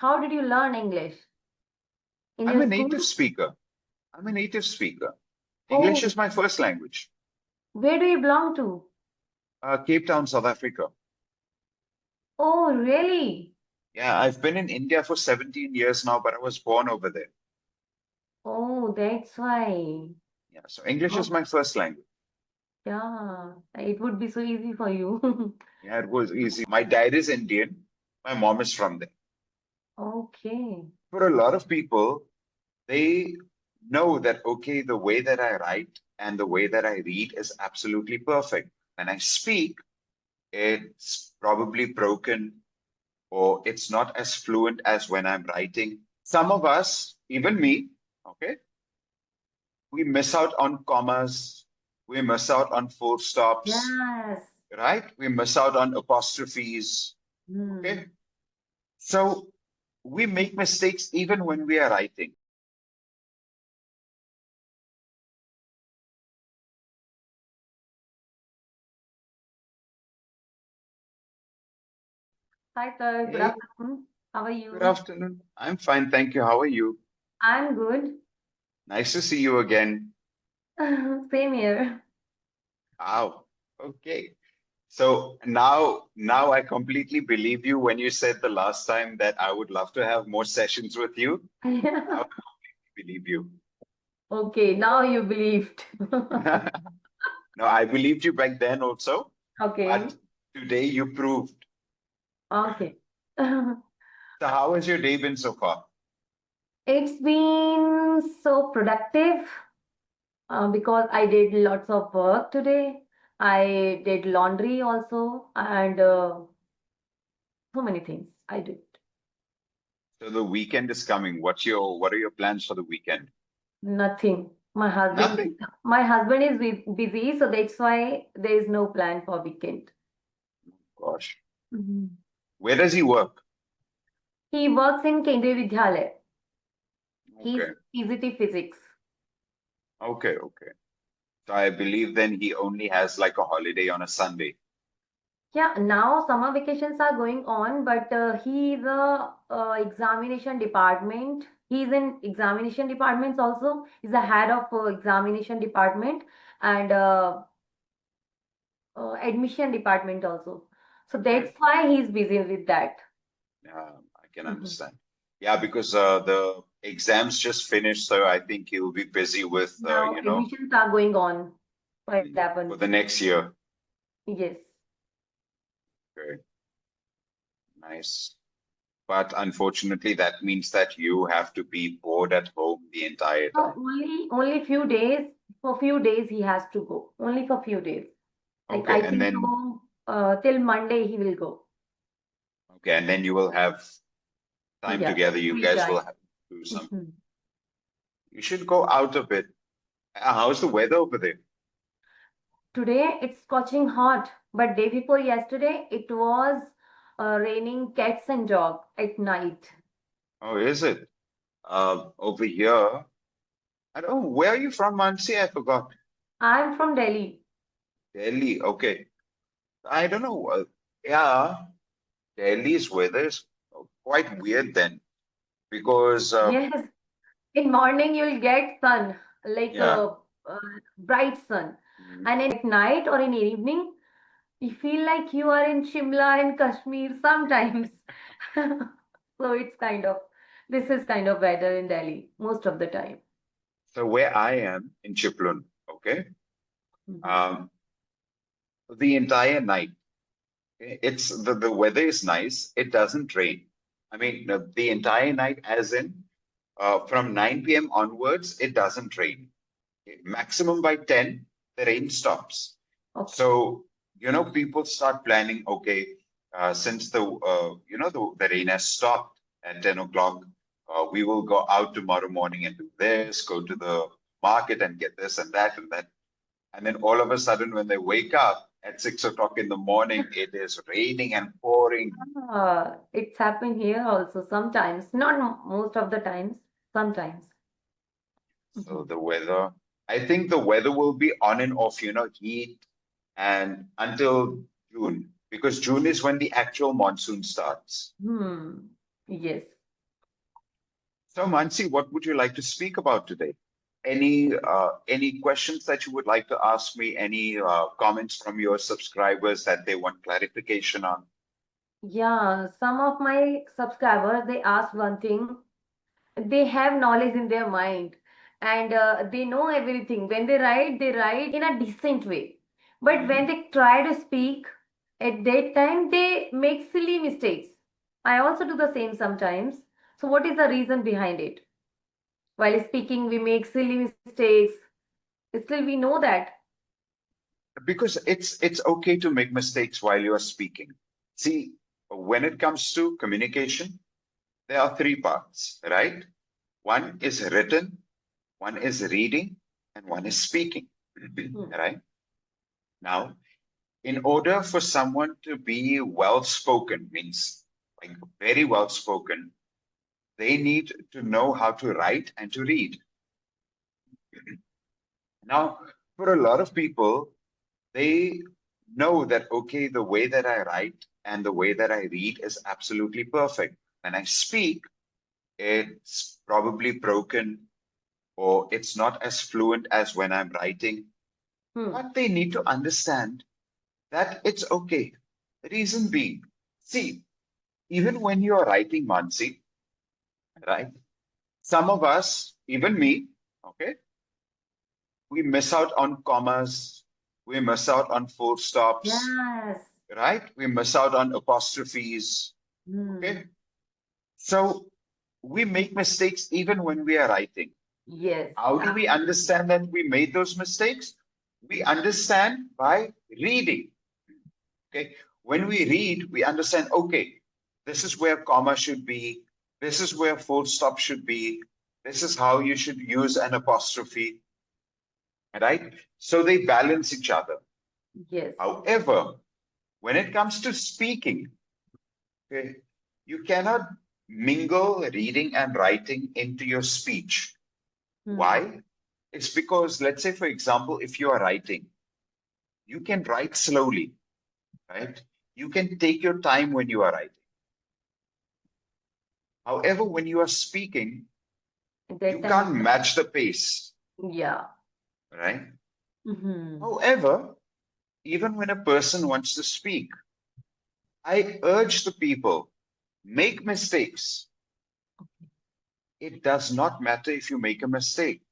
how did you learn English? In I'm your a school? native speaker. I'm a native speaker. English Oh, is my first language. where do you belong to? Cape Town, South Africa. Oh, really? Yeah, I've been in India for 17 years now, but I was born over there. Oh, that's why. Yeah, so English is Oh, my first language. yeah. It would be so easy for you. Yeah, it was easy. My dad is Indian. My mom is from there. Okay. For a lot of people, they know that, okay, the way that I write and the way that I read is absolutely perfect. When I speak, it's probably broken or it's not as fluent as when I'm writing. Some of us, even me, okay, we miss out on commas, we miss out on full stops, Yes. right? We miss out on apostrophes, Hmm. okay? So we make mistakes even when we are writing. Hi, sir. Good Hey, afternoon. How are good you? afternoon. I'm fine, thank you. How are you? I'm good. Nice to see you again. Same here. Wow. Okay. So now I completely believe you when you said the last time that I would love to have more sessions with you. Now I believe you. Okay, now you believed. No, I believed you back then also, Okay. but today you proved. Okay. So how has your day been so far? It's been so productive because I did lots of work today. I did laundry also, and so many things I did. So the weekend is coming. What are your plans for the weekend? Nothing. Nothing. My husband is busy, so that's why there is no plan for weekend. Gosh. Mhm. Where does he work? He works in Kendriya Vidyalaya. He's Okay. PGT physics. Okay. Okay. So I believe then he only has like a holiday on a Sunday. Yeah, now summer vacations are going on, but he's a examination department. He's in examination departments also. He's the head of examination department and admission department also. So that's Okay. why he's busy with that. I can Mhm. understand. Yeah, because the exams just finished, so I think he'll be busy with Now admissions are going on for for 11th. the next year. Yes. Okay. Nice. But unfortunately, that means that you have to be bored at home the entire So time. only few days. For few days he has to go. Only for few days. Like Okay, I and think then so. Till Monday he will go. you will have time Yeah, together. You free guys will time. have to do some. Mhm. You should go out a bit. How's the weather over there? Today it's scorching hot, but day before yesterday it was raining cats and dog at night. Oh, is it? Over here, I don't know. Where are you from, Mansi? I forgot. I'm from Delhi. Delhi. Okay. I don't know. Yeah, Delhi's weather is quite weird then because Yes, in morning you'll get sun, like yeah. bright sun, Mhm. and at night or in evening you feel like you are in Shimla and Kashmir sometimes. So it's kind of this is kind of weather in Delhi most of the time. So where I am in Chiplun, okay, Mhm. um, the entire night, okay, it's the weather is nice. It doesn't rain. I mean, the entire night, as in from 9 p.m. onwards, it doesn't rain. Okay, maximum by 10, the rain stops. Okay. So, people start planning, okay, since the rain has stopped at 10 o'clock, we will go out tomorrow morning and do this, go to the market and get this and that and that. And then all of a sudden, when they wake up at 6 o'clock in the morning, it is raining and pouring. It's happened here also sometimes, not most of the times, sometimes. So Mhm. the weather, I think the weather will be on and off, heat and until June, because June is when the actual monsoon starts. Hmm. Yes. So, Mansi, what would you like to speak about today? Any questions that you would like to ask me? Any comments from your subscribers that they want clarification on? Yeah, some of my subscribers, they ask one thing. They have knowledge in their mind and they know everything. When they write in a decent way. But when Mhm. they try to speak, at that time, they make silly mistakes. I also do the same sometimes. So, what is the reason behind it? While speaking, we make silly mistakes. Still, we know that. Because it's okay to make mistakes while you are speaking. See, when it comes to communication, there are three parts, right? One is written, one is reading, and one is speaking. Hmm. Right? Now, in order for someone to be well spoken, means like very well spoken, they need to know how to write and to read. Now, for a lot of people, they know that, okay, the way that I write and the way that I read is absolutely perfect. When I speak, it's probably broken or it's not as fluent as when I'm writing. Hmm. But they need to understand that it's okay. Reason being, see, even when you're writing, Mansi, right? Some of us, even me, okay, we miss out on commas, we miss out on full stops, Yes. right? We miss out on apostrophes, Hmm. okay? So we make mistakes even when we are writing. Yes. How do we Absolutely. understand that we made those mistakes? We understand by reading, okay? When we read, we understand, okay, this is where comma should be, this is where full stop should be, this is how you should use an apostrophe, right? So they balance each other. Yes. However, when it comes to speaking, okay, you cannot mingle reading and writing into your speech. Hmm. Why? It's because, let's say, for example, if you are writing, you can write slowly, right? You can take your time when you are writing. However, when you are speaking, At that you time, can't match the pace, yeah. right? Hmm. However, even when a person wants to speak, I urge the people, make mistakes. It does not matter if you make a mistake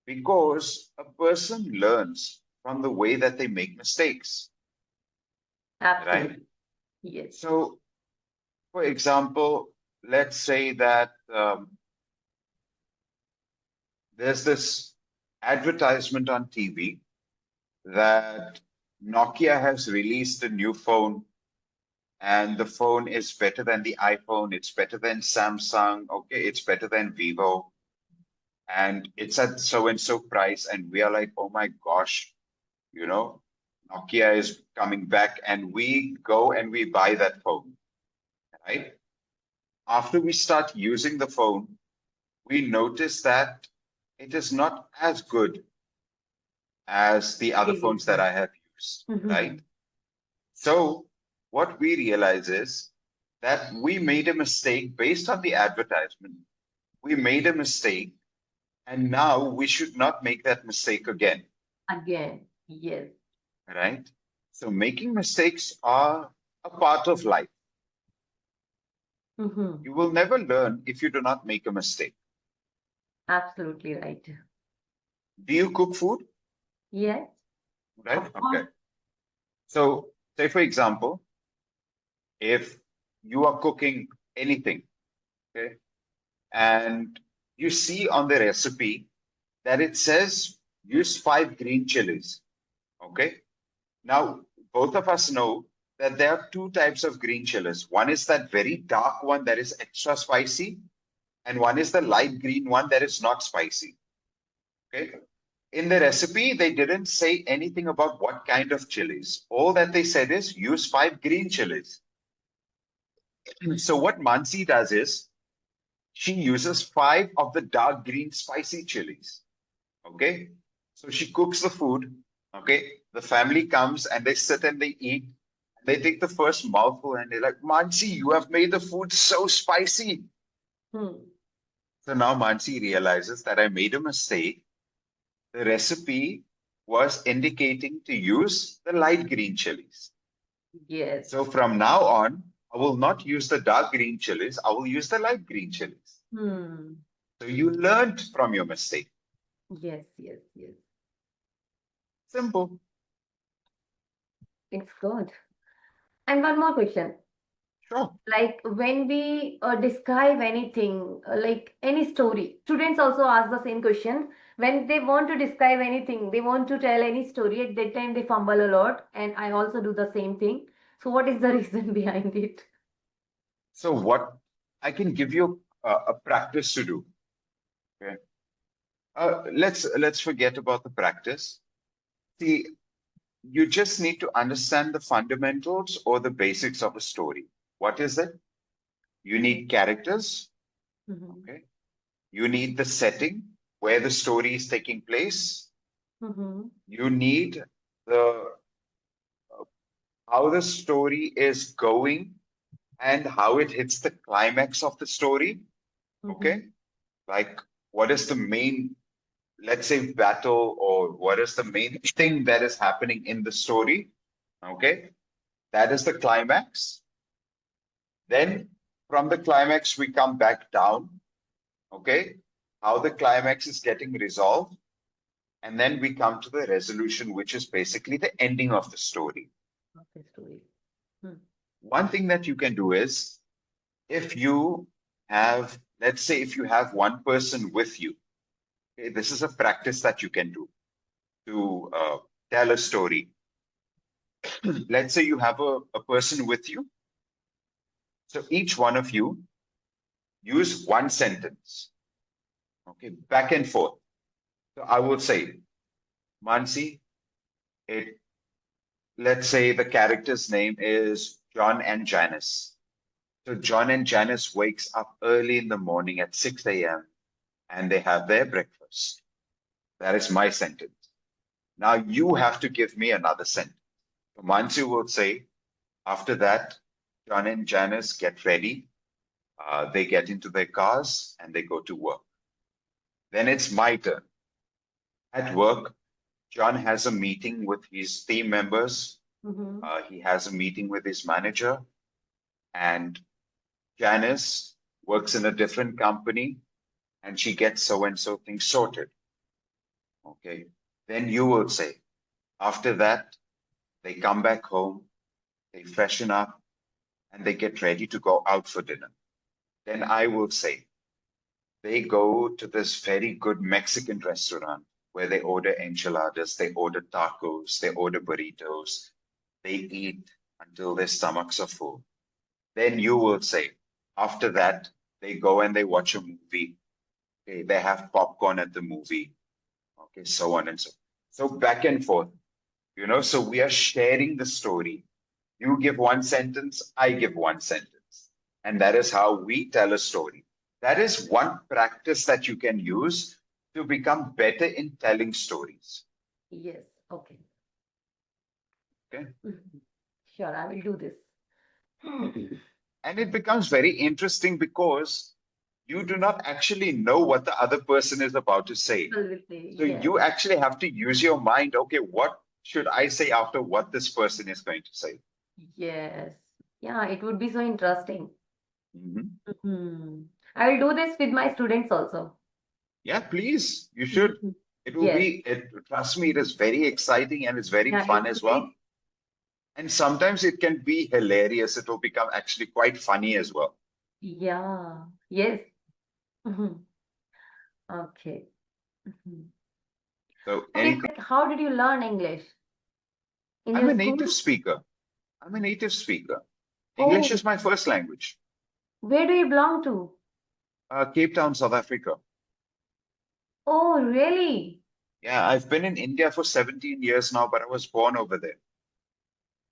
because a person learns from the way that they make mistakes, right? Absolutely. Yes. So, for example, let's say that there's this advertisement on TV that Nokia has released a new phone and the phone is better than the iPhone, it's better than Samsung, okay, it's better than Vivo, and it's at so and so price. And we are like, oh my gosh, you know, Nokia is coming back, and we go and we buy that phone, right? After we start using the phone, we notice that it is not as good as the other phones that Previously. I have used, Hmm. right? So, what we realize is that we made a mistake based on the advertisement. We made a mistake, and now we should not make that mistake again, Again. Yes. right? So, making mistakes are a part of life. Hmm. You will never learn if you do not make a mistake. Absolutely right. Do you cook food? Yes. Right? Of Okay. course. So, say for example, if you are cooking anything, okay, and you see on the recipe that it says use 5 green chilies, okay? Now, both of us know that there are two types of green chilies. One is that very dark one that is extra spicy, and one is the light green one that is not spicy, okay? In the recipe, they didn't say anything about what kind of chilies. All that they said is use 5 green chilies. So what Mansi does is she uses 5 of the dark green spicy chilies. Okay. So she cooks the food. Okay. The family comes and they sit and they eat. They take the first mouthful and they're like, Mansi, you have made the food so spicy. Hmm. So now Mansi realizes that I made a mistake. The recipe was indicating to use the light green chilies. Yes. So from now on, I will not use the dark green chilies. I will use the light green chilies. Hmm. So you learned from your mistake. Yes, yes, yes. Simple. It's good. And one more question. Sure. Like when we describe anything, like any story, students also ask the same question. When they want to describe anything, they want to tell any story, at that time they fumble a lot, and I also do the same thing. So, what is the reason behind it? So what I can give you a practice to do. Okay. Let's forget about the practice. See, you just need to understand the fundamentals or the basics of a story. What is it? You Okay. need characters. Mm-hmm. Okay. You need the setting where the story is taking place. Mm-hmm. You need the how the story is going and how it hits the climax of the story. Mm-hmm. Okay. Like what is the main, let's say, battle, or what is the main thing that is happening in the story? Okay. That is the climax. Then from the climax, we come back down. Okay. How the climax is getting resolved. And then we come to the resolution, which is basically the ending of the story. Okay, story. Hmm. One thing that you can do is if you have, let's say, if you have one person with you, okay, this is a practice that you can do to tell a story. Let's say you have a person with you. So each one of you use one sentence, okay, back and forth. So I will say, Mansi, it, let's say the character's name is John and Janice. So John and Janice wakes up early in the morning at 6 a.m. and they have their breakfast. That is my sentence. Now you have to give me another sentence. So Mansi will say, after that, John and Janice get ready. They get into their cars and they go to work. Then it's my turn. At work, John has a meeting with his team members. Mm-hmm. He has a meeting with his manager, and Janice works in a different company and she gets so and so things sorted. Okay. Then you will say, after that, they come back home, they freshen up, and they get ready to go out for dinner. Then I will say, they go to this very good Mexican restaurant where they order enchiladas, they order tacos, they order burritos, they eat until their stomachs are full. Then you will say, after that, they go and they watch a movie. Okay, they have popcorn at the movie. Okay, so on and so. So back and forth, so we are sharing the story. You give one sentence, I give one sentence. And that is how we tell a story. That is one practice that you can use to become better in telling stories. Yes. Okay. Okay. Mhm. Sure, I will do this. And it becomes very interesting because you do not actually know what the other person is about to say. People will say So yes. you actually have to use your mind. Okay, what should I say after what this person is going to say? Yes. Yeah, it would be so interesting. Mhm. Hmm. I will do this with my students also. Yeah, please, you should. Mhm. It will Yes. be, trust me, it is very exciting and it's very Yeah, fun it's as very, well. And sometimes it can be hilarious. It will become actually quite funny as well. yeah. Yes. Mhm. Okay. Mhm. So Okay, anything, like how did you learn English? In I'm your a school? native speaker. I'm a native speaker. English Oh, is my first language. where do you belong to? Cape Town, South Africa. Oh, really? Yeah, I've been in India for 17 years now, but I was born over there.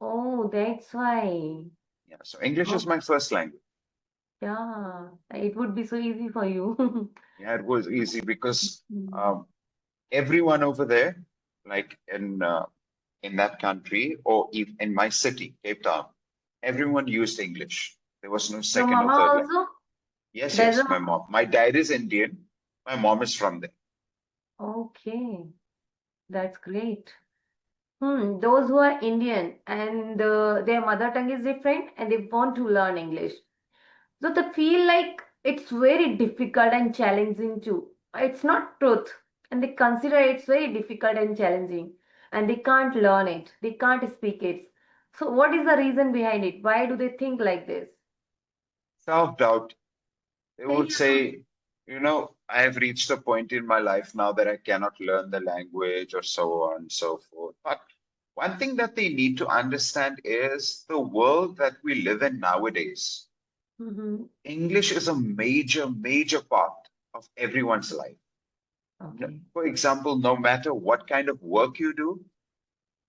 Oh, that's why. Yeah, so English is Oh, my first language. yeah. It would be so easy for you. Yeah, it was easy because Mm. um, everyone over there, like in that country or in my city, Cape Town, everyone used English. There was no Your second or mama third language. also? Yes, There's yes, a my mom. My dad is Indian. My mom is from there. okay, that's great. Those who are Indian and their mother tongue is different and they want to learn English. So they feel like it's very difficult and challenging too. It's not truth. And they consider it's very difficult and challenging. And they can't learn it. They can't speak it. So what is the reason behind it? Why do they think like this? Self-doubt. They would Yeah. say, I have reached a point in my life now that I cannot learn the language or so on and so forth. But one thing that they need to understand is the world that we live in nowadays. Mm-hmm. English is a major, major part of everyone's life. Okay. For example, no matter what kind of work you do,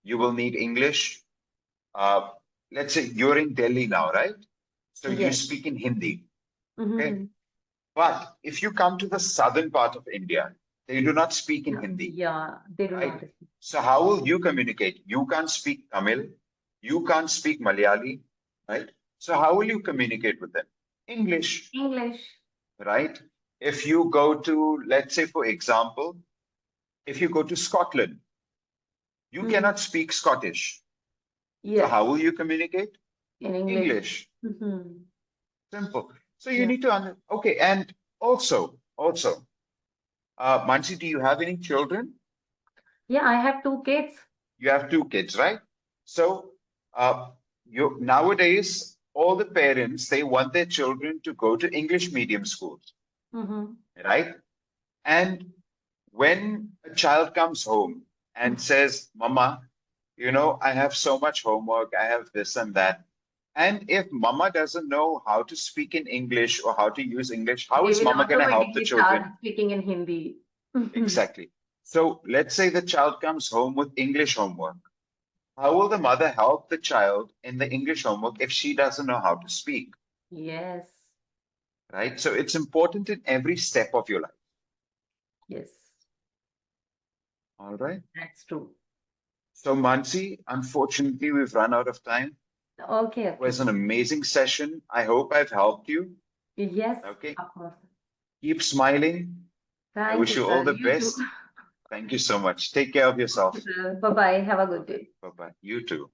you will need English. Uh, let's say you're in Delhi now, right? So you Yes. speak in Hindi, okay? Mm-hmm. But if you come to the southern part of India, they do not speak in Yeah, Hindi, yeah, they do not right? speak So how will you communicate? You can't speak Tamil, you can't speak Malayali, right? So how will you communicate with them? English, English. right? If you go to, let's say, for example, if you go to Scotland, you Mm-hmm. cannot speak Scottish. So Yes, how will you communicate? in English. English. Mm-hmm. Simple. So you Yeah. need to okay, and also, Mansi, do you have any children? Yeah, I have two kids. You have two kids, right? So uh, you nowadays all the parents they want their children to go to English medium schools, Mm-hmm. right? And when a child comes home and says, "Mama, I have so much homework, I have this and that," and if Mama doesn't know how to speak in English or how to use English, how They is will Mama going to help the automatically start children? speaking in Hindi. Exactly. So let's say the child comes home with English homework. How will the mother help the child in the English homework if she doesn't know how to speak, Yes, right? So it's important in every step of your life. yes, All right. that's true. So, Mansi, unfortunately, we've run out of time. Okay, It was okay. an amazing session. I hope I've helped you. Yes, Okay. of course. Keep smiling. I Thank wish you, you all sir. the You too. best. Thank you so much. Take care of yourself. Bye bye. Have a good day. Okay. Bye bye. You too.